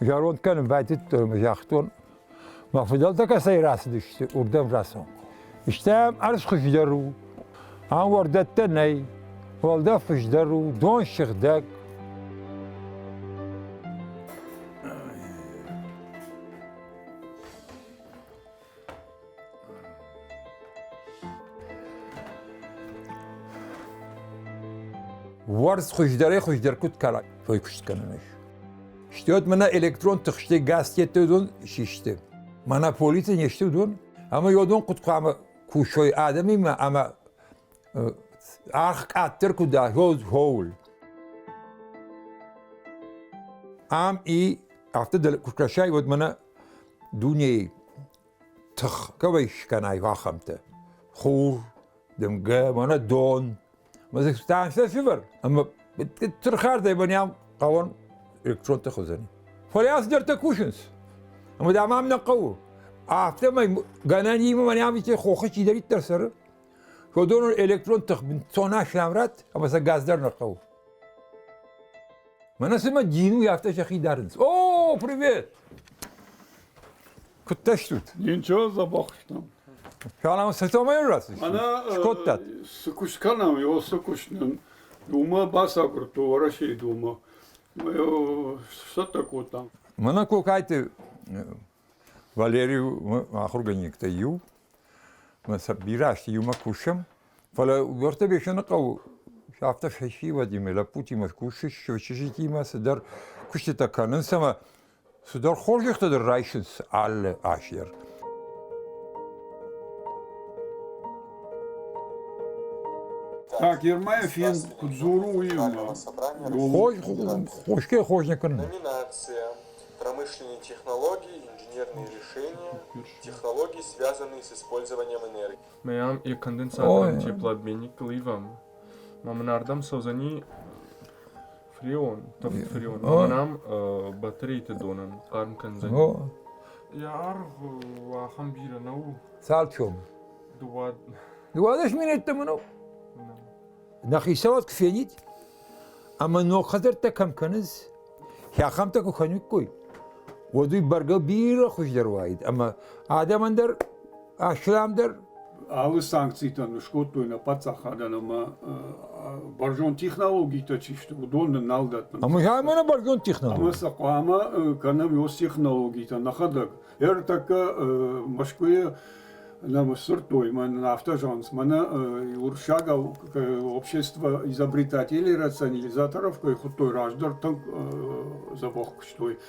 Jaront können weiter yachtun. Mafudal da kasay rast düştü. Urdam rason. İşte arz kuşdaru. An wardatta ney. Walda fışdaru. Don şıkdak. Warz kuşdar kut kalay. Foy kuştkanış. İşte mana elektron tıkıştı gazetedun şişti. Mana politin yeştudun. Ama yodun kutkama kuşoy adamı mı ama ark attır kuda hol. Am i after de kuşkaşay vod mana dünyayı tık kavayş kanay vaxamtı. Xur demge mana don. Mazık stansa sıfır. Ama tırkar da banyam qavan elektron tıkızını. Falyas dertte kuşuns. Ama damam naqavu. After ما قناني ما نعمل شيء خوخش يدري ترسر شو دون الإلكترون تخبن صناع شلامرات أما سجاز در نقو ما نسمع جينو يافته شخي دارنس أوه привет كنتش توت Ничего, забахштам. شالام ستوما يراس Ana شكوتات sıkışkanam, o sıkıştın. Duma basakır, tuvara şey duma. Что такое там? منا كوكايت Валерию ахурганикта ю ما سبيراش يوم كوشم فلا ورت بيشنا قو شافت شيء ودي ملا بوتي ما كوشش شو شيء ما صدر كشت تكنن سما صدر خورج يختار رايشنس على عشير Так, Ермаев фен кудзуру خوش كي خوش نكن Номинация. Промышленные технологии, инженерные решения, технологии, связанные с использованием энергии. Меям и конденсаторный теплообменник ливам. Мамнардам созани фреон, фреон. Мамнам батарейты донан, карм канзани. Яр вахамбира нау. سالتشوم Дуад. دوادش من التمنو نخي سوات كفينيت اما نو خدر تكم كنز يا خمتك وخنيك كوي ودي برغا بير خوش دروايد اما ادم اندر اشلام در Алы санкцийтан шкоттойна пацахадан ama barjon технологиите чишто удолна налдат. اما هاي من برغون تخنا Ama saqama kanam yos технологиите нахадаг. Ертака машкуя нам сортой man автожанс мана уршага общество изобретателей рационализаторов кой хутой раждар так забох штой.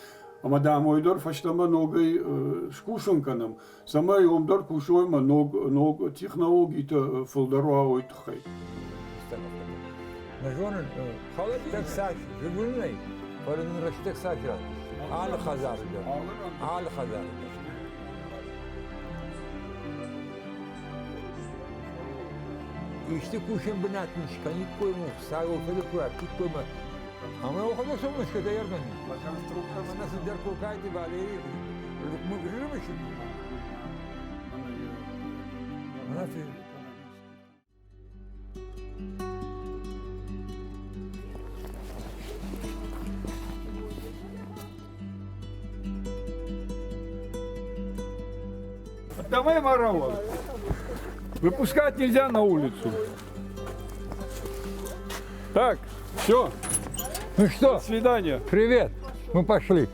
Ama da moydor faşlama nogay şkuşun kanım. Sama yomdor kuşoyma nog технологиите фолдаруа oytkhay. نجون خالد تكساش جبرني فرن رشتك ساكرا على خزار على خزار İşte kuşun binatmış kanıt koymuş sağ olmadı kurakit koyma ama o kadar sormuş ki değer ben ama nasıl der kokaydı valeri mu gırmış nasıl Давай морала. Выпускать нельзя на улицу. Так, все, Ну что, до свидания. привет, мы пошли.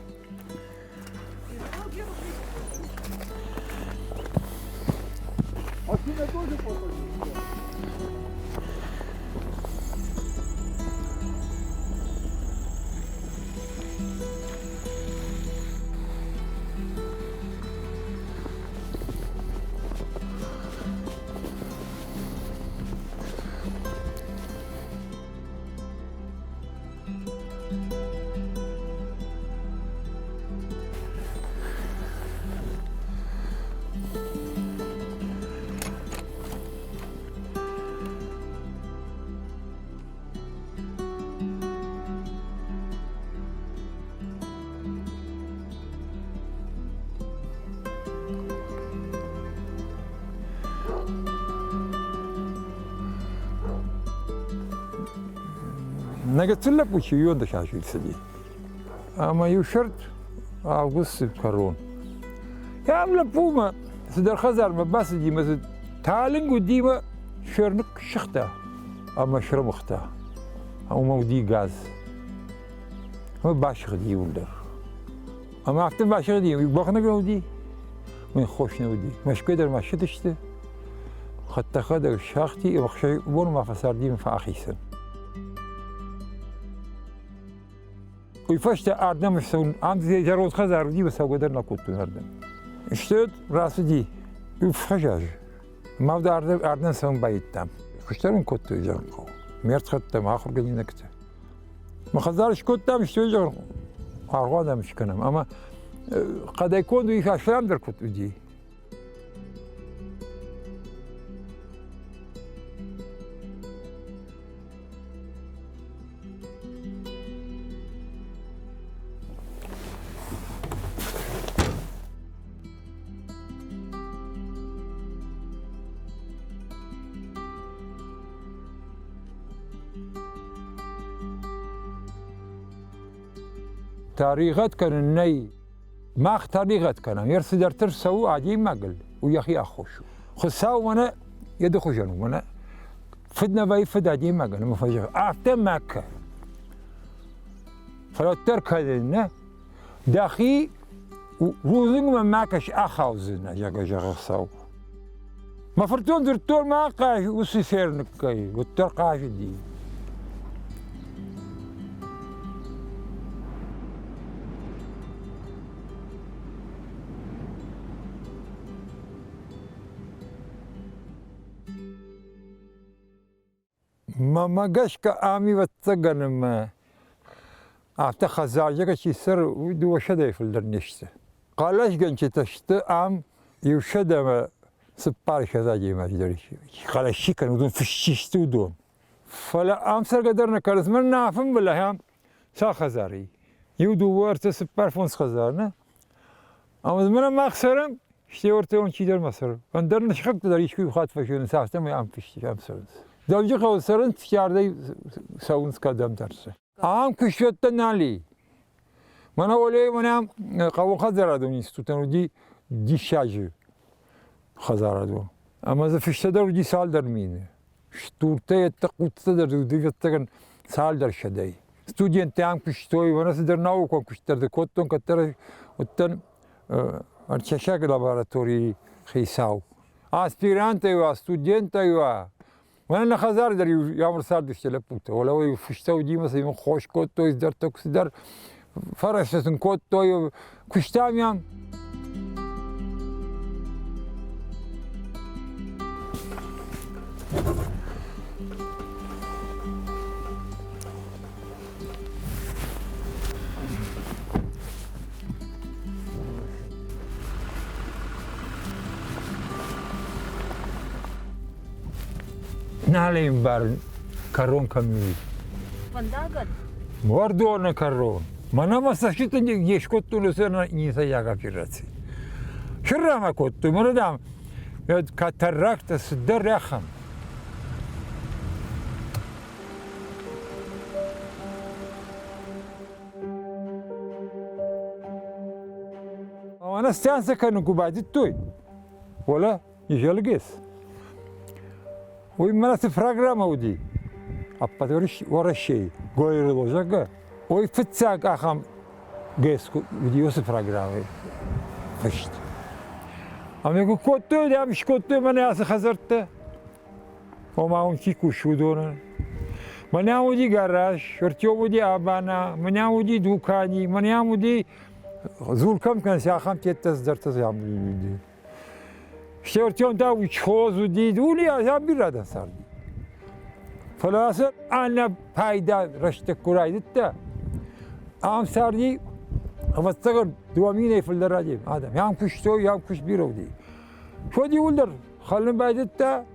Нагацеллап учи, и он дошашивается. Ama yuşart август كرون يا أملا بوما سدر خزر ما بس دي مثل تالنج وديما شرنك شختا أما شرم اختا أو مودي غاز ما باشخ دي ولدر أما أفتن باشخ دي بخنا قودي من خوش نودي مش قدر ما شدشته حتى خد شاختي وخشي بون ما فسر دي من فاخيسن ويفشت أردم سون عم زي جروز خزر دي بس قدر نكوت أردم اشتد راس دي وفخجاج ما بده أردم سون بايتام كشترون كوت جانكو مرت خدتم آخر قلني نكته ما خزارش كوتام اشتد جان أرغادا مش كنام أما قد يكون دوي كاشلام در كوت دي تاريخت كان الني ما تاريخت كان يرسل درتر سو عجيب مقل ويخي أخوشو خساو منا يدخو جنو منا فدنا باي فد عجيب مقل مفاجأة أفتن مكة فلو ترك هذا داخي روزنگ من مكش أخاوزنا جاك سو ما فرتون درتور ما قاش وسيسير نكاي والترقاش دي ما قاش كآمي واتسقن أفتح خزاجك شي سر ودو شدي في الدرنشته قالاش قنش تشت آم يوشد ما سبار خزاجي ما تدريش قالاش شي كان ودون فششت ودون فلا آم سر قدرنا كارز من نافهم بالله هم سا خزاري يودو ورت سبار فونس خزارنا أما زمنا ما خسرم شتي ورتون شي در مسر اندرنا شخك تدريش كي خاط فشون ساعته ما ام فشتي ام سرنس دالجı kavsarın tiyarda savunuz kadam derse. Ağam kışvetten nali. Bana olay bana kavu khazaradım institutan udi dişacı khazaradım. Ama za fiştedar udi sal dermine. Şturta yettakutta der udi yettakın sal der şedey. Studenti am kıştoy bana sidar nauko kışterde kotton katar uttan arçeşak laboratori khisav. Aspirante wa studenta wa وانا خزار در یامر سال داشته لپوته ولی وی فشته و دیمه سیم خوش کود توی در توکس در فرشتن کود توی کشتامیام نالیم بار کارون کمی. ونداغد. موردون کارون. من هم استشیت نیش کتو لسنا نیسا یاگا پیرسی. شرم کتو مردم یاد کاترکت صدر رخم. أنا استانس كانوا كوبادي توي ولا يجلقيس ويمنا تفرغرام ودي أبادورش ورا شيء غير الوجهة ويفتساق أخام جيس ودي وسفرغرام فشت أما يقول كوتو ده مش كوتو من ياس خزرته وما هم شيء كوشودونا من يعودي جراج شرتيو ودي أبانا من يعودي دوكاني من يعودي زول كم كان ساخم تتصدر تزامل شرتيون دا ويشوز ودي دولي أزام بيرادا سردي فلاسة أنا بايدا رشت كرايدتا أم سردي أفتكر دواميني في الدراجة هذا يام كشتو يام كش بيرودي شو دي ولدر خلنا بايدتا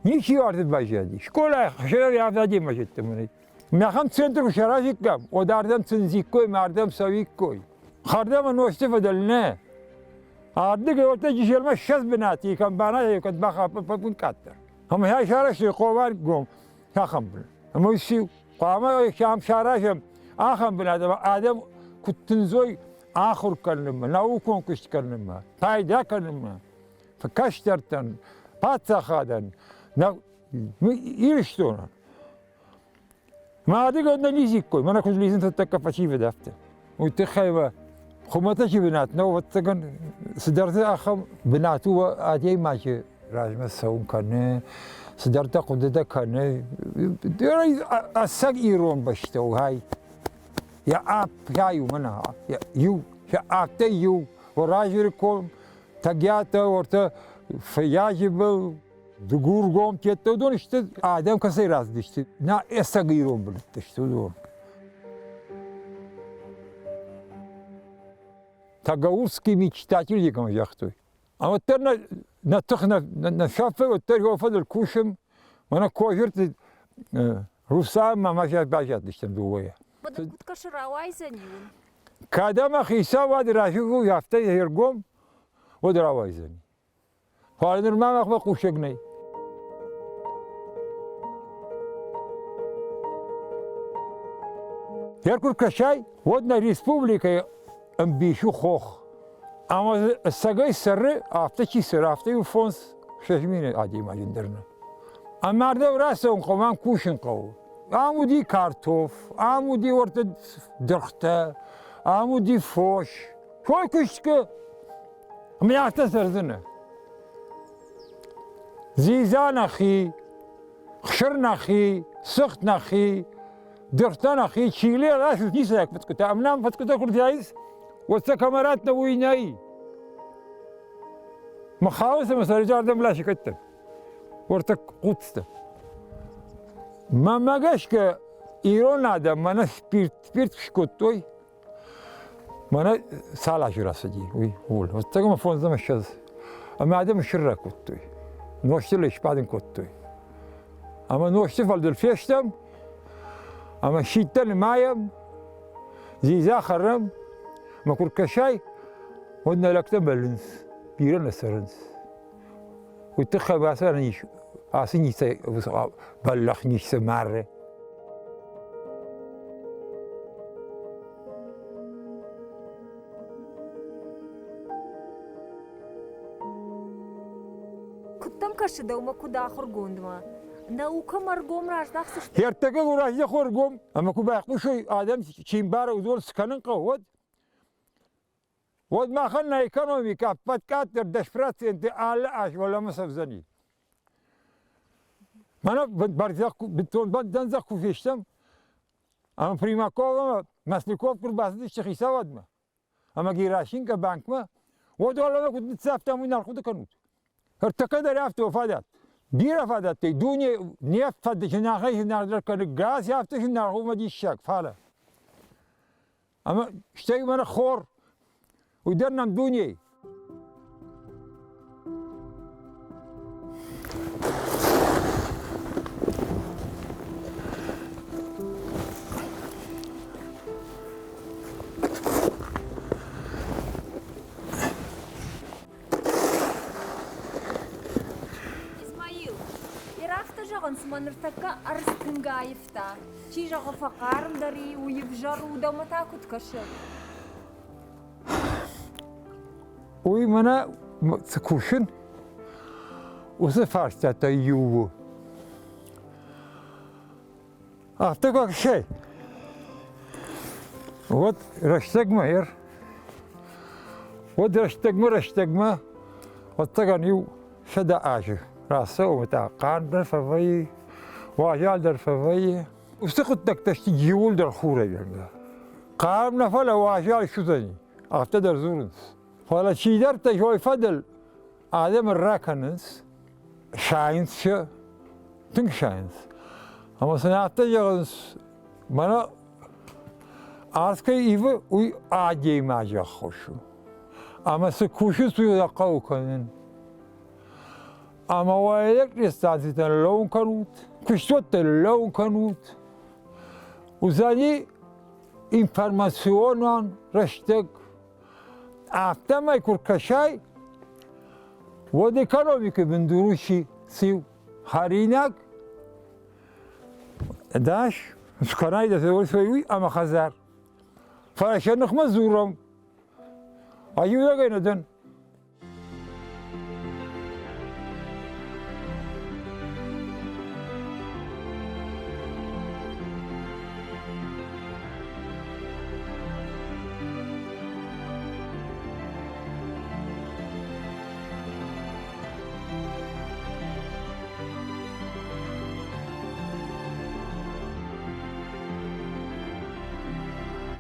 نيشي وارد باجادي شكولا خشرة يافدي ما جت مني مخم سنتر شرازي كم وداردم تنزيكوي ماردم سويكوي خردم نوشته فدلنا عادي قلت جيشل ما شز بناتي كم بنا يكت بخاف بكون كاتر هم هاي شارش قوان قوم آخام بن اما یسیو قامه شام شاراشم آخام بن آدم کتنزوی آخر کنم ناو کنکشت کنم پیدا کنم فکشترتن پاتsa خادن نه ایرشتونن ما دیگه نلیزی کوی من اکوز لیزن تتکا فشیو دفته ويتخيل خمتش بناتنا وتكن صدرت أخم بناتو أدي ماشي راجم سوون كنه صدرت قدرت كنه دري أسق إيرون بشتو هاي يا أب يا منها يا يو يا أكت يو وراجركم تجاتا ورتا فياجبل دغور قوم كيتو دون işte Adem kasay razdı işte na أسق إيرون بلت işte دون تاغورسكي ميتشتاتي اللي كانوا ياخذوا اما ترنا نتخنا نشافه وتر هو فضل كوشم وانا كوجرت روسا ما جات باجات دشتم دويا بدك تكشر عوايزنيون كادما خيسا واد راجو يافته يرقوم ودرا وايزني فالنر ما مخ بقوشغني يركل كشاي ودنا ريسبوبليكا امبيشو خوخ اما الساقاي سر هفته چی سر هفته و فونس ششمین عادی ما جندرنا اما مرده راسون قوام کوشن قو عمودی کارتوف عمودی ورت درخته عمودی فوش شوی کشت که میاخته سرزنه زیزان اخی خشر نخی سخت نخی درختان اخی چیلی راست نیست یک فتکتا امنام فتکتا کرد جایز وسط كاميرات نويناي مخاوس مثلا جاردم لا شكتن ورتك قدسته ما قاش ك ايرون ادم ما سبيرت شكوتوي ما سالا جراسجي وي هول وسط ما فونز ما شز اما ادم شرا كوتوي نوشتلش بعدين كوتوي اما نوشت فالدل فيشتم اما شيتن مايم زيزا خرم ما كل كشاي ودنا لك تبلنس بيرنا سرنس وتخبى عساني عسني بلغني سمارة كنتم كشده وما كدا آخر قوندما ناوكا مرقوم راج داخسش يرتقى وراج يخور قوم اما كو باقي شوي ادم شيمبارا ودول سكنن قود ود ما خلنا ايكونوميكا باتكاتر دشفرات انت الاش ولا مسفزني انا برزاق بتون بدنزق فيشتم اما بريماكوف مسلكوف كل باسدي شخيصا ودما اما جيراشين كبنك ما ودول ما كنت تسافتم وين الخد كنوت ارتقى درافت وفادات بير فادات دنيا نيف فد جناحي نادر كان غاز يافت جناح ما دي الشك فعلا اما اشتي من خور ودرنا الدنيا إسماعيل يرافت جغن سمنرتكا أرستنغا يفتا شي جغن فقارم داري ويفجر ودومتا كتكشر وي منا تكوشن وسفارش تاتا يوو اعتقد شيء ود رشتق مهير ود رشتق ما واتقن يو شدا آجه راسه ومتاع قان در فوي واجال در فوي وسقط تكتشتي جيول در خورة يعني قام نفلا واجال شدني اعتدر زورنس فلا شيدر تجوي فضل آدم الراكنس شاينس شو تنك شاينس اما سنعطي جغنس منا آسكي إيوه وي آجي ماجا خوشو اما سكوشو سوي دقاو كنن اما وايلك رستاتي تنلون كنوت كشتوت تنلون كنوت وزاني انفرماسيونان رشتك after ما يكون كشاي ودي كانوا بيك بندروشي سيو هاريناك داش سكناي ده تقول سوي أما خزر فعشان نخمة زورم أيوة ده قينا دن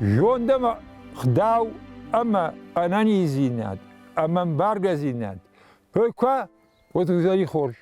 جون دم خداو أما أناني زينات أما مبارجة زينات بكوا وتوزاري خورج